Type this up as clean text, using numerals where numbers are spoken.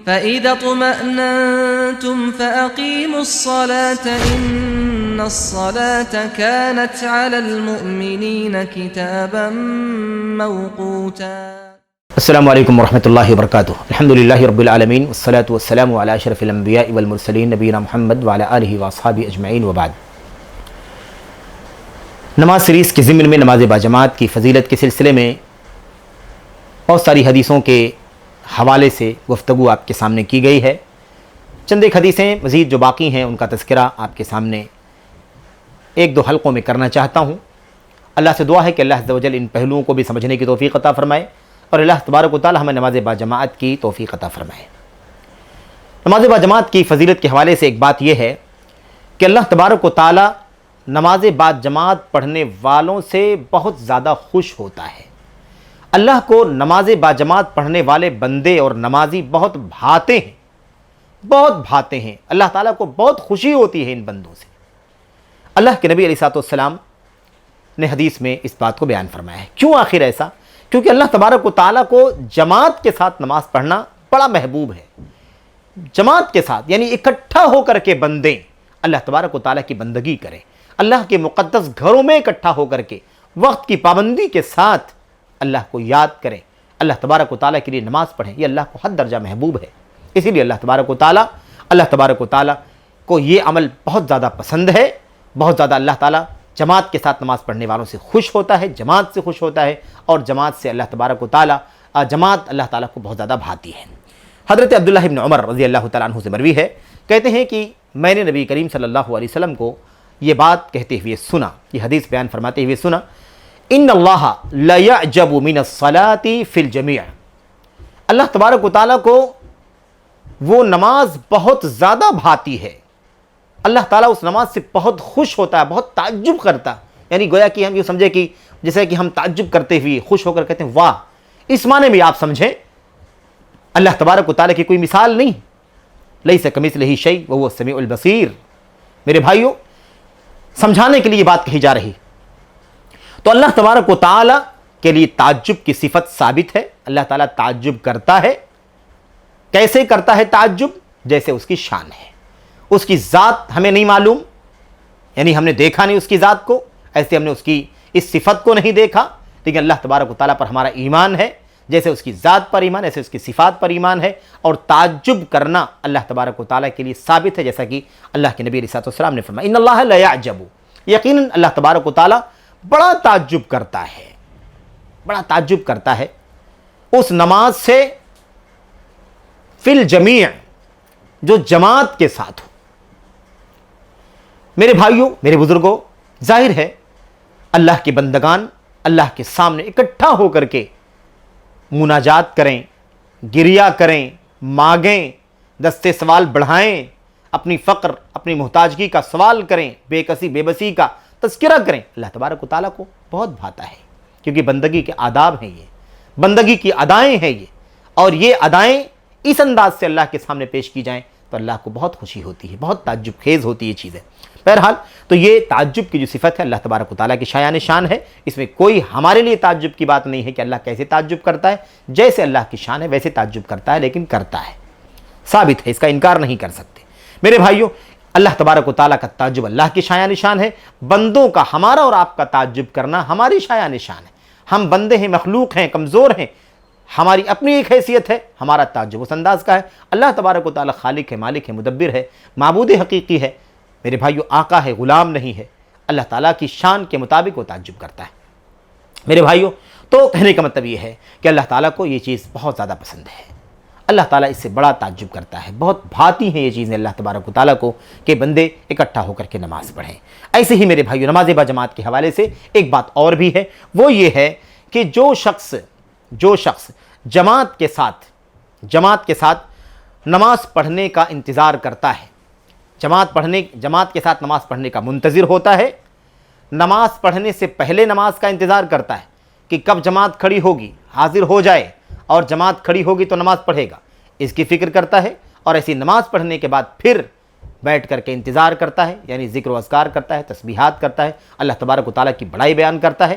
فَإِذَا اطْمَأْنَنْتُمْ فَأَقِيمُوا الصَّلَاةَ إِنَّ الصَّلَاةَ كَانَتْ عَلَى الْمُؤْمِنِينَ كِتَابًا مَوْقُوتًا۔ السلام علیکم ورحمۃ اللہ وبرکاتہ۔ الحمدللہ رب العالمین والصلاة والسلام علی اشرف الانبیاء والمرسلین نبینا محمد وعلی آلہ واصحابہ اجمعین وبعد۔ نماز سیریز کے ضمن میں نماز باجماعت کی فضیلت کے سلسلے میں بہت ساری حدیثوں کے حوالے سے گفتگو آپ کے سامنے کی گئی ہے۔ چند ایک حدیثیں مزید جو باقی ہیں ان کا تذکرہ آپ کے سامنے ایک دو حلقوں میں کرنا چاہتا ہوں۔ اللہ سے دعا ہے کہ اللہ عز و جل ان پہلوؤں کو بھی سمجھنے کی توفیق عطا فرمائے اور اللہ تبارک و تعالی ہمیں نماز باجماعت کی توفیق عطا فرمائے۔ نماز باجماعت کی فضیلت کے حوالے سے ایک بات یہ ہے کہ اللہ تبارک و تعالی نماز باجماعت پڑھنے والوں سے بہت زیادہ خوش ہوتا ہے۔ اللہ کو نماز باجماعت پڑھنے والے بندے اور نمازی بہت بھاتے ہیں۔ اللہ تعالیٰ کو بہت خوشی ہوتی ہے ان بندوں سے۔ اللہ کے نبی علیہ السلام نے حدیث میں اس بات کو بیان فرمایا ہے۔ کیوں آخر ایسا؟ کیونکہ اللہ تبارک و تعالیٰ کو جماعت کے ساتھ نماز پڑھنا بڑا محبوب ہے۔ جماعت کے ساتھ یعنی اکٹھا ہو کر کے بندے اللہ تبارک و تعالیٰ کی بندگی کریں، اللہ کے مقدس گھروں میں اکٹھا ہو کر کے وقت کی پابندی کے ساتھ اللہ کو یاد کریں، اللہ تبارک و تعالیٰ کے لیے نماز پڑھیں، یہ اللہ کو حد درجہ محبوب ہے۔ اسی لیے اللہ تبارک و تعالیٰ کو یہ عمل بہت زیادہ پسند ہے، بہت زیادہ اللہ تعالیٰ جماعت کے ساتھ نماز پڑھنے والوں سے خوش ہوتا ہے، جماعت سے خوش ہوتا ہے، اور جماعت سے اللہ تبارک و تعالیٰ اللہ تعالیٰ کو بہت زیادہ بھاتی ہے۔ حضرت عبداللہ ابن عمر رضی اللہ تعالیٰ عنہ سے مروی ہے، کہتے ہیں کہ میں نے نبی کریم صلی اللہ علیہ وسلم کو یہ بات کہتے ہوئے سنا، یہ حدیث بیان فرماتے ہوئے سنا، ان اللہ لیعجب من الصلاۃ فی الجمیع، اللہ تبارک و تعالیٰ کو وہ نماز بہت زیادہ بھاتی ہے، اللہ تعالیٰ اس نماز سے بہت خوش ہوتا ہے، بہت تعجب کرتا ہے، یعنی گویا کہ ہم یہ سمجھے کہ جیسے کہ ہم تعجب کرتے ہوئے خوش ہو کر کہتے ہیں واہ، اس معنی میں آپ سمجھیں اللہ تبارک و تعالیٰ کی کوئی مثال نہیں، لیس کمثلہ شیء وہو السمیع البصیر۔ میرے بھائیوں، سمجھانے کے لیے یہ بات کہی جا رہی، تو اللہ تبارک و تعالیٰ کے لیے تعجب کی صفت ثابت ہے۔ اللہ تعالیٰ تعجب کرتا ہے، کیسے کرتا ہے تعجب؟ جیسے اس کی شان ہے، اس کی ذات ہمیں نہیں معلوم، یعنی ہم نے دیکھا نہیں اس کی ذات کو، ایسے ہم نے اس کی اس صفت کو نہیں دیکھا، لیکن اللہ تبارک و تعالیٰ پر ہمارا ایمان ہے، جیسے اس کی ذات پر ایمان، ایسے اس کی صفات پر ایمان ہے، اور تعجب کرنا اللہ تبارک و تعالیٰ کے لیے ثابت ہے، جیسا کہ اللہ کے نبی علیہ السلام نے فرمایا ان اللہ لیعجب، یقیناً اللہ تبارک و تعالیٰ بڑا تعجب کرتا ہے اس نماز سے فی الجمیع، جو جماعت کے ساتھ ہو۔ میرے بھائیوں، میرے بزرگوں، ظاہر ہے اللہ کے بندگان اللہ کے سامنے اکٹھا ہو کر کے مناجات کریں، گریہ کریں، مانگیں، دستے سوال بڑھائیں، اپنی فقر، اپنی محتاجگی کا سوال کریں، بے کسی بے بسی کا تذکرہ کریں، اللہ تبارک و تعالیٰ کو بہت بھاتا ہے، کیونکہ بندگی کے آداب ہیں یہ، بندگی کی ادائیں ہیں یہ، اور یہ ادائیں اس انداز سے اللہ کے سامنے پیش کی جائیں تو اللہ کو بہت خوشی ہوتی ہے، بہت تعجب خیز ہوتی ہے یہ چیزیں۔ بہرحال تو یہ تعجب کی جو صفت ہے اللہ تبارک و تعالیٰ کی شایان شان ہے، اس میں کوئی ہمارے لیے تعجب کی بات نہیں ہے کہ اللہ کیسے تعجب کرتا ہے، جیسے اللہ کی شان ہے ویسے تعجب کرتا ہے، لیکن کرتا ہے، ثابت ہے، اس کا انکار نہیں کر سکتے۔ میرے بھائیوں، اللہ تبارک و تعالیٰ کا تعجب اللہ کی شایان شان ہے، بندوں کا، ہمارا اور آپ کا تعجب کرنا ہماری شایان شان ہے۔ ہم بندے ہیں، مخلوق ہیں، کمزور ہیں، ہماری اپنی ایک حیثیت ہے، ہمارا تعجب اس انداز کا ہے۔ اللہ تبارک و تعالیٰ خالق ہے، مالک ہے، مدبر ہے، معبود حقیقی ہے، میرے بھائیوں آقا ہے، غلام نہیں ہے، اللہ تعالیٰ کی شان کے مطابق وہ تعجب کرتا ہے۔ میرے بھائیوں، تو کہنے کا مطلب یہ ہے کہ اللہ تعالیٰ کو یہ چیز بہت زیادہ پسند ہے، اللہ تعالیٰ اس سے بڑا تعجب کرتا ہے، بہت بھاتی ہیں یہ چیزیں اللہ تبارک و تعالیٰ کو کہ بندے اکٹھا ہو کر کے نماز پڑھیں۔ ایسے ہی میرے بھائیوں، نماز باجماعت کے حوالے سے ایک بات اور بھی ہے، وہ یہ ہے کہ جو شخص جماعت کے ساتھ نماز پڑھنے کا انتظار کرتا ہے، جماعت کے ساتھ نماز پڑھنے کا منتظر ہوتا ہے، نماز پڑھنے سے پہلے نماز کا انتظار کرتا ہے کہ کب جماعت کھڑی ہوگی، حاضر ہو جائے، اور جماعت کھڑی ہوگی تو نماز پڑھے گا، اس کی فکر کرتا ہے، اور ایسی نماز پڑھنے کے بعد پھر بیٹھ کر کے انتظار کرتا ہے، یعنی ذکر و اذکار کرتا ہے، تسبیحات کرتا ہے، اللہ تبارک و تعالیٰ کی بڑائی بیان کرتا ہے۔